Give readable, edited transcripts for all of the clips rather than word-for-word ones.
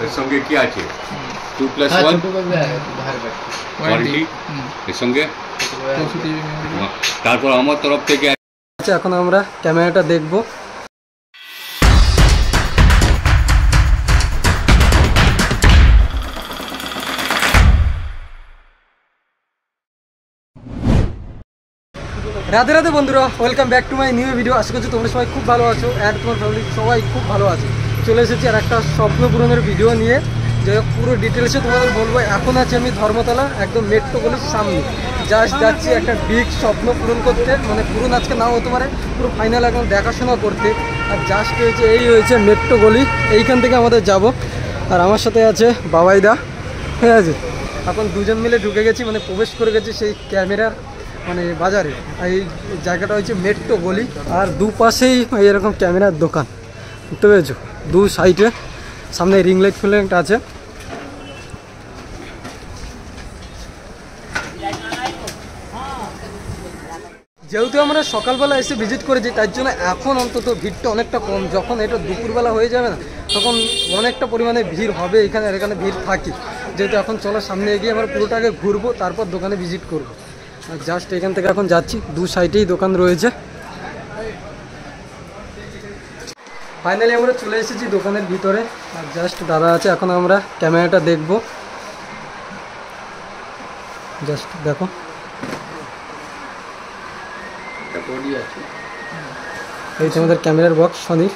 এর সঙ্গে কি আছে 2+1 ওয়ারেন্টি এর সঙ্গে। তারপর আমার তরফ থেকে এখন আমরা ক্যামেরাটা দেখব। রাধে রাধে বন্ধুরা, welcome back to my new video. আশা করছি তোমরা সবাই খুব ভালো আছো অ্যান্ড তোমার ফ্যামিলি সবাই খুব ভালো আছে। চলে এসেছি আর একটা স্বপ্ন পূরণের ভিডিও নিয়ে, যে পুরো ডিটেলসে তোমাদের বলবো। এখন আছি আমি ধর্মতলা, একদম মেট্রো কলেজের সামনে। জাস্ট যাচ্ছি একটা বিগ স্বপ্ন পূরণ করতে, মানে পূরণ আজকে নাও হতে পারে, পুরো ফাইনাল এখন দেখাশোনা করতে। আর জাস্ট হয়েছে এই হয়েছে মেট্রো গলি, এইখান থেকে আমাদের যাব। আর আমার সাথে আছে বাবাইদা, ঠিক আছে। এখন দুজন মিলে ঢুকে গেছি, মানে প্রবেশ করে গেছি সেই ক্যামেরার মানে বাজারে। আর এই জায়গাটা হচ্ছে মেট্রো গলি, আর দুপাশেই এরকম ক্যামেরার দোকান, বুঝতে পেরেছো। দু সাইডে সামনে রিং লাইট ফিলাইট আছে। যেহেতু আমরা সকালবেলা এসে ভিজিট করেছি, তার জন্য এখন অন্তত ভিড়টা অনেকটা কম। যখন এটা দুপুরবেলা হয়ে যাবে না, তখন অনেকটা পরিমাণে ভিড় হবে এখানে। আর এখানে ভিড় থাকি, যেহেতু এখন চলো সামনে এগিয়ে আমরা পুরোটাকে ঘুরবো, তারপর দোকানে ভিজিট করবো। আর জাস্ট এখান থেকে এখন যাচ্ছি, দু সাইডেই দোকান রয়েছে। ফাইনালি আমরা চলে এসেছি দোকানের ভিতরে। আর জাস্ট দাদা আছে, এখন আমরা ক্যামেরাটা দেখব। জাস্ট দেখো, এই যে আমাদের ক্যামেরার বক্স সনির।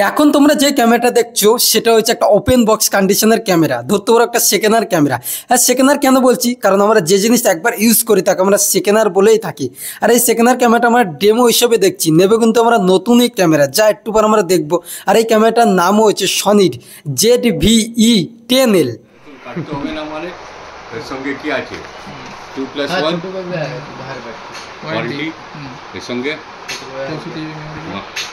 এখন তোমরা যে ক্যামেরাটা দেখছো সেটা হচ্ছে একটা ওপেন বক্স কন্ডিশনের ক্যামেরা, ধরতে পারো একটা সেকেন্ডার ক্যামেরা। আর সেকেন্ডার কেন বলছি, কারণ আমরা যে জিনিসটা একবার ইউজ করি তাকে আমরা সেকেন্ডার বলেই থাকি। আর এই সেকেন্ডার ক্যামেরাটা আমরা ডেমো হিসেবে দেখছি, নেবে কিন্তু আমরা নতুনই ক্যামেরা, যা একটু পর আমরা দেখবো। আর এই ক্যামেরাটার নামও হচ্ছে সনির ZVE10L। এর সঙ্গে কি আছে 2+1 ওয়ারেন্টি এর সঙ্গে।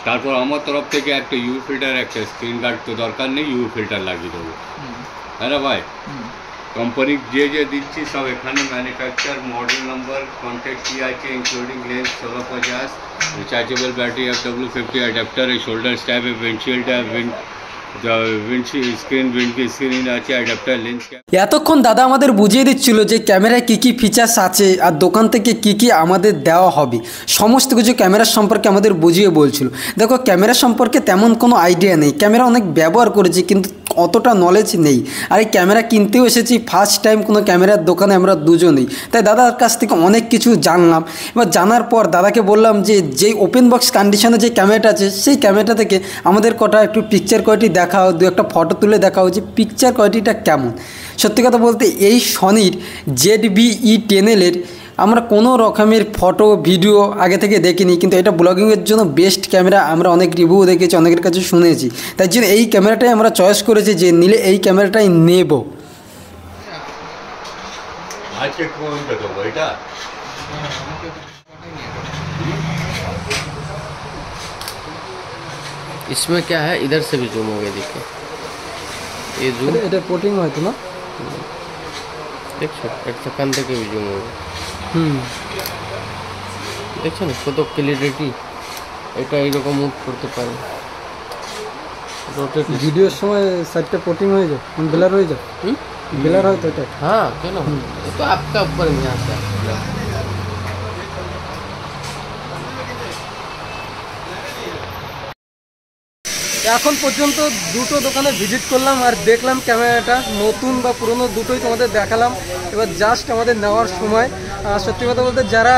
তারপর আমার তরফ থেকে একটা ইউ ফিল্টার, একটা স্ক্রিন গার্ড তো দরকার নেই, ইউ ফিল্টার লাগিয়ে দেবো। হ্যাঁ ভাই, কোম্পানি যে যে দিচ্ছি সব এখানে ম্যানুফ্যাকচার, মডেল নাম্বার, কন্ট্যাক্ট কি আছে, including lens 1650, rechargeable battery, FW50 adapter, shoulder step, windshield tap, এতক্ষণ দাদা আমাদের বুঝিয়ে দিচ্ছিল যে ক্যামেরায় কী কী ফিচার্স আছে আর দোকান থেকে কী কী আমাদের দেওয়া হবে, সমস্ত কিছু ক্যামেরার সম্পর্কে আমাদের বুঝিয়ে বলছিল। দেখো, ক্যামেরা সম্পর্কে তেমন কোনো আইডিয়া নেই, ক্যামেরা অনেক ব্যবহার করেছি কিন্তু অতটা নলেজ নেই। আর এই ক্যামেরা কিনতেও এসেছি ফার্স্ট টাইম কোনো ক্যামেরার দোকানে আমরা দুজনেই, তাই দাদার কাছ থেকে অনেক কিছু জানলাম। এবার জানার পর দাদাকে বললাম যে যেই ওপেন বক্স কন্ডিশনে যে ক্যামেরাটা আছে, সেই ক্যামেরাটা থেকে আমাদের কটা একটু পিকচার কোয়ালিটি দেখাও, দু একটা ফটো তুলে দেখাও যে পিকচার কোয়ালিটিটা কেমন। সত্যি কথা বলতে এই সনির ZVE10L আমরা কোনো রকমের ফটো ভিডিও আগে থেকে দেখিনি, কিন্তু এটা ব্লগিংয়ের জন্য বেস্ট ক্যামেরা। আমরা অনেক রিভিউ দেখেছি, অনেকের কাছে শুনেছি, তাই জন্য এই ক্যামেরাটাই আমরা চয়েস করেছি যে নিলে এই ক্যামেরাটাই নেব। इसमें क्या है, इधर से भी जूम हो गया, देखिए ये जूम, এটা পোর্টিং হয়তো না, দেখছো একটা কান থেকে भी जूम हो गया। দেখছো না কত ক্লিয়ারিটি, এটা এইরকম মুভ করতে পারে। রোটেট ভিডিওর সময় সাইডটা পোর্টিং হয়ে যায়, ব্লার হয়ে যায়। ব্লার হয় তো এটা, हाँ क्यों ना, ये तो आपका ऊपर में आता है। এখন পর্যন্ত দুটো দোকানে ভিজিট করলাম আর দেখলাম ক্যামেরাটা নতুন বা পুরনো দুটোই তোমাদের দেখালাম। এবার জাস্ট আমাদের নেওয়ার সময়। সত্যি কথা বলতে যারা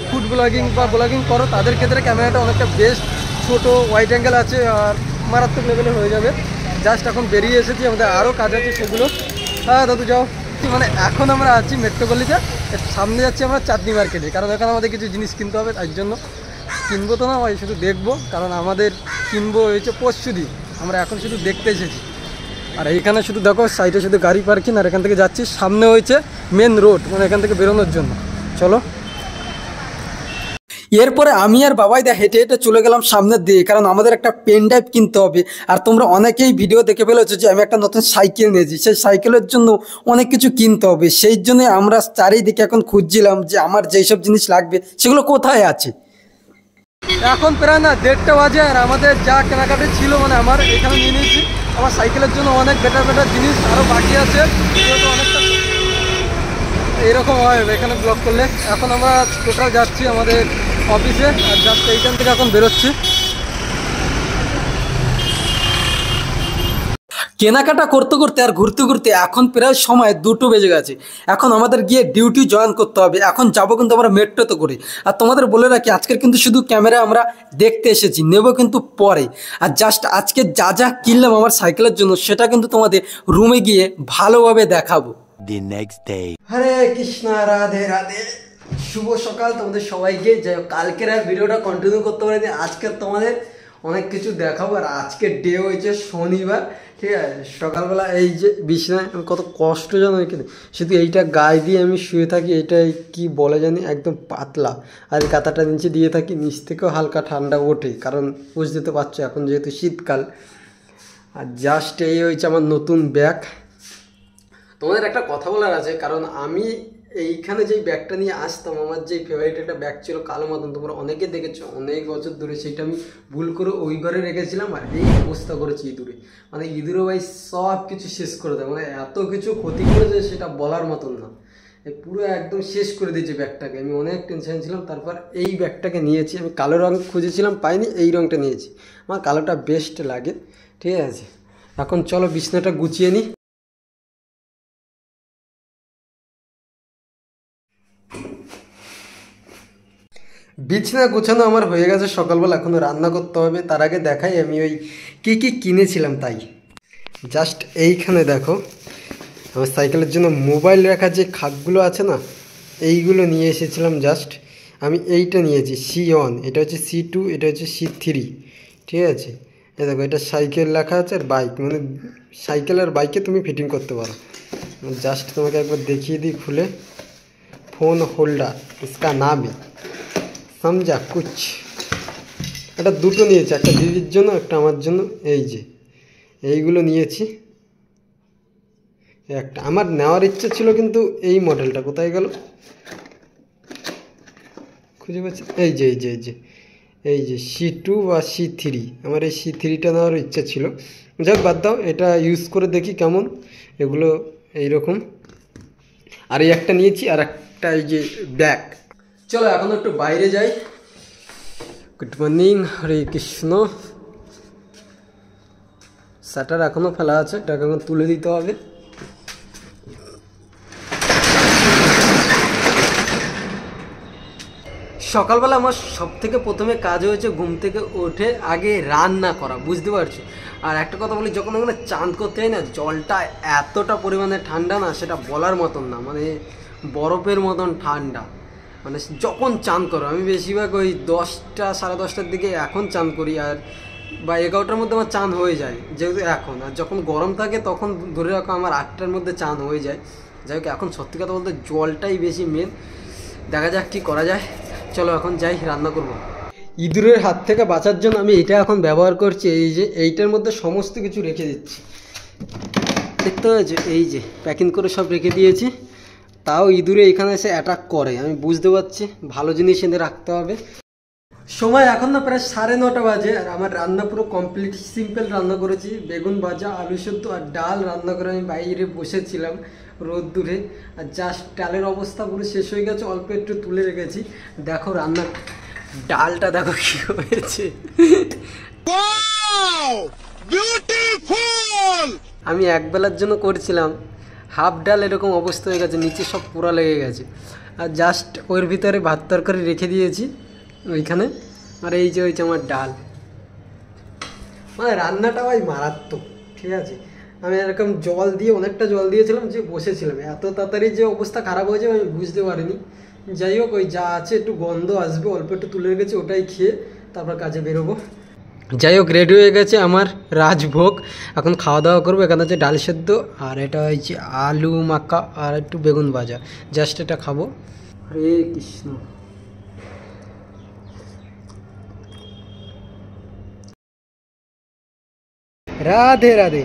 ফুড ব্লগিং বা ব্লগিং করো তাদের ক্ষেত্রে ক্যামেরাটা অনেকটা বেস্ট, ছোটো, ওয়াইড অ্যাঙ্গেল আছে আর মারাত্মক লেভেলে হয়ে যাবে। জাস্ট এখন বেরিয়ে এসেছি, আমাদের আরও কাজ আছে সেগুলো। দাদু যাও। মানে এখন আমরা আছি মেট্রো গলিতে, সামনে যাচ্ছি আমরা চাঁদনি মার্কেটে, কারণ এখানে আমাদের কিছু জিনিস কিনতে হবে। তার জন্য কিনবো তো না ভাই, শুধু দেখবো, কারণ আমাদের কিনবো হয়েছে পরশুদিন, আমরা এখন শুধু দেখতে এসেছি। আর এইখানে শুধু দেখো সাইডে শুধু গাড়ি পার্কিং, আর এখান থেকে যাচ্ছি সামনে হয়েছে মেন রোড, মানে এখান থেকে বেরোনোর জন্য। চলো, এরপরে আমি আর বাবাইদা হেঁটে হেঁটে চলে গেলাম সামনের দিকে, কারণ আমাদের একটা পেন ড্রাইভ কিনতে হবে। আর তোমরা অনেকেই ভিডিও দেখে ফেলেছো যে আমি একটা নতুন সাইকেল নিয়েছি, সেই সাইকেলের জন্য অনেক কিছু কিনতে হবে। সেই জন্য আমরা চারিদিকে এখন খুঁজছিলাম যে আমার যেই সব জিনিস লাগবে সেগুলো কোথায় আছে। এখন প্রায় না 1:30টা বাজে, আর আমাদের যা কেনাকাটা ছিল মানে আমার এখানে নিয়ে নিয়েছি। আমার সাইকেলের জন্য অনেক বেটার জিনিস আরও বাকি আছে, যেহেতু অনেকটা এইরকম হয় এখানে ব্লক করলে। এখন আমরা টোটাল যাচ্ছি আমাদের অফিসে, আর জাস্ট এইখান থেকে এখন বেরোচ্ছি। কেনাকাটা করতে করতে আর ঘুরতে ঘুরতে এখন প্রায় সময় 2টো বেজে গেছে। এখন আমাদের গিয়ে ডিউটি জয়েন করতে হবে। এখন যাবো কিন্তু আমরা মেট্রোতে করে। আর তোমাদের বলে রাখি, আজকের কিন্তু শুধু ক্যামেরা আমরা দেখতে এসেছি, নেব কিন্তু পরে। আর জাস্ট আজকে যা যা কিনলাম আমার সাইকেলের জন্য সেটা কিন্তু তোমাদের রুমে গিয়ে ভালোভাবে দেখাবো। The next day. হরে কৃষ্ণ, রাধে রাধে, শুভ সকাল তোমাদের সবাইকে। যাই হোক, কালকের আর ভিডিওটা কন্টিনিউ করতে পারিনি, আজকে তোমাদের অনেক কিছু দেখাবো। আর আজকের ডে হয়েছে শনিবার, ঠিক আছে। সকালবেলা এই যে বিছানায় আমি কত কষ্ট জানো এখানে, শুধু এইটা গায়ে দিয়ে আমি শুয়ে থাকি। এইটাই কি বলে জানি, একদম পাতলা। আর এই কাঁথাটা নিচে দিয়ে থাকি, নিচ থেকেও হালকা ঠান্ডা ওঠে, কারণ বুঝতে তো পারছো এখন যেহেতু শীতকাল। আর জাস্ট এই হয়েছে আমার নতুন ব্যাগ। তোমাদের একটা কথা বলার আছে, কারণ আমি এইখানে যেই ব্যাগটা নিয়ে আসতাম, আমার যেই ফেভারিট একটা ব্যাগ ছিল কালো মতন, তোমরা অনেকে দেখেছো অনেক বছর ধরে, সেইটা আমি ভুল করে ওই ঘরে রেখেছিলাম। আর এই অবস্থা করেছি ইঁদুরে, মানে ইঁদুরে ভাই সব কিছু শেষ করে দেয়, মানে এত কিছু ক্ষতি করেছে সেটা বলার মতন না। পুরো একদম শেষ করে দিয়েছে ব্যাগটাকে। আমি অনেক টেনশন ছিলাম, তারপর এই ব্যাগটাকে নিয়েছি। আমি কালো রঙ খুঁজেছিলাম, পাইনি, এই রঙটা নিয়েছি। আমার কালোটা বেস্ট লাগে, ঠিক আছে। এখন চলো বিছনাটা গুছিয়ে নিই। বিছনা গোছানো আমার হয়ে গেছে সকালবেলা, এখনও রান্না করতে হবে। তার আগে দেখাই আমি ওই কী কী কিনেছিলাম। তাই জাস্ট এইখানে দেখো, আমার সাইকেলের জন্য মোবাইল রাখার যে খাটগুলো আছে না, এইগুলো নিয়ে এসেছিলাম। জাস্ট আমি এইটা নিয়েছি C1, এটা হচ্ছে C2, এটা হচ্ছে C3, ঠিক আছে। এ দেখো, এটা সাইকেল লেখা আছে, আর বাইক, মানে সাইকেল আর বাইকে তুমি ফিটিং করতে পারো। জাস্ট তোমাকে একবার দেখিয়ে দিই খুলে। ফোন হোল্ডার इसका नाम है, समझा कुछ। এটা দুটো নিয়েছি, একটা দিদির জন্য, একটা আমার জন্য। এই যে এইগুলো নিয়েছি। একটা আমার নেওয়ার ইচ্ছা ছিল, কিন্তু এই মডেলটা কোথায় গেল খুঁজে পাচ্ছি। এই যে এই যে এই যে এই যে C2 বা C3, আমার এই C3টা নেওয়ার ইচ্ছা ছিল। যাক বাদ দাও, এটা ইউজ করে দেখি কেমন। এগুলো এইরকম। আর এই একটা নিয়েছি, আর একটা এই যে ব্যাগ। চলো এখন একটু বাইরে যাই। গুড মর্নিং, হরে কৃষ্ণ। শাটার এখনও ফেলা আছে, এটাকে এখন তুলে দিতে হবে। সকালবেলা আমার সব থেকে প্রথমে কাজ হয়েছে ঘুম থেকে উঠে আগে রান্না করা, বুঝতে পারছো। আর একটা কথা বলি, যখন ওখানে চান করতে হয় না, জলটা এতটা পরিমাণে ঠান্ডা না, সেটা বলার মতন না, মানে বরফের মতন ঠান্ডা। মানে যখন চান করো, আমি বেশিরভাগ ওই 10টা সাড়ে 10টার দিকে এখন চান করি, আর বা 11টার মধ্যে আমার চান হয়ে যায় যেহেতু এখন। আর যখন গরম থাকে তখন ধরে রাখো আমার 8টার মধ্যে চান হয়ে যায়। যাই হোক, এখন সত্যি কথা বলতে জলটাই বেশি মেন। দেখা যাক কী করা যায়। চলো এখন যাই, রান্না করব। ইঁদুরের হাত থেকে বাঁচার জন্য আমি এটা এখন ব্যবহার করছি। এই যে এইটার মধ্যে সমস্ত কিছু রেখে দিচ্ছি, দেখতে পাচ্ছি। এই যে প্যাকিং করে সব রেখে দিয়েছি, তাও ইঁদুরে এখানে এসে অ্যাটাক করে। আমি বুঝতে পারছি, ভালো জিনিস এনে রাখতে হবে। সময় এখন না প্রায় 9:30 বাজে, আর আমার রান্না পুরো কমপ্লিট। সিম্পল রান্না করেছি, বেগুন ভাজা, আলু সেদ্ধ আর ডাল রান্না করে আমি বাইরে বসেছিলাম রোদ্দুরে। আর জাস্ট ডালের অবস্থা পুরো শেষ হয়ে গেছে, অল্প একটু তুলে রেখেছি। দেখো রান্নার ডালটা দেখো কি হয়েছে। আমি একবেলার জন্য করছিলাম, হাফ ডাল এরকম অবস্থা হয়ে গেছে, নিচে সব পোড়া লেগে গেছে। আর জাস্ট ওর ভিতরে ভাত তরকারি রেখে দিয়েছি ওইখানে। আর এই যে হয়েছে আমার ডাল। মানে রান্নাটা ভাই মারাত্মক, ঠিক আছে। আমি এরকম জল দিয়ে, অনেকটা জল দিয়েছিলাম, যে বসেছিলাম, এত তাড়াতাড়ি যে অবস্থা খারাপ হয়েছে আমি বুঝতে পারিনি। যাই হোক, ওই যা আছে একটু গন্ধ আসবে, অল্প একটু তুলে রেখেছি, ওটাই খেয়ে তারপর কাজে বেরোবো। যাই হোক, রেডি হয়ে গেছে আমার রাজভোগ। এখন খাওয়া দাওয়া করবো। এখানে হচ্ছে ডাল সেদ্ধ, আর এটা হচ্ছে আলু মাখা, আর একটু বেগুন ভাজা। জাস্ট এটা খাবো। হরে কৃষ্ণ। রাধে রাধে।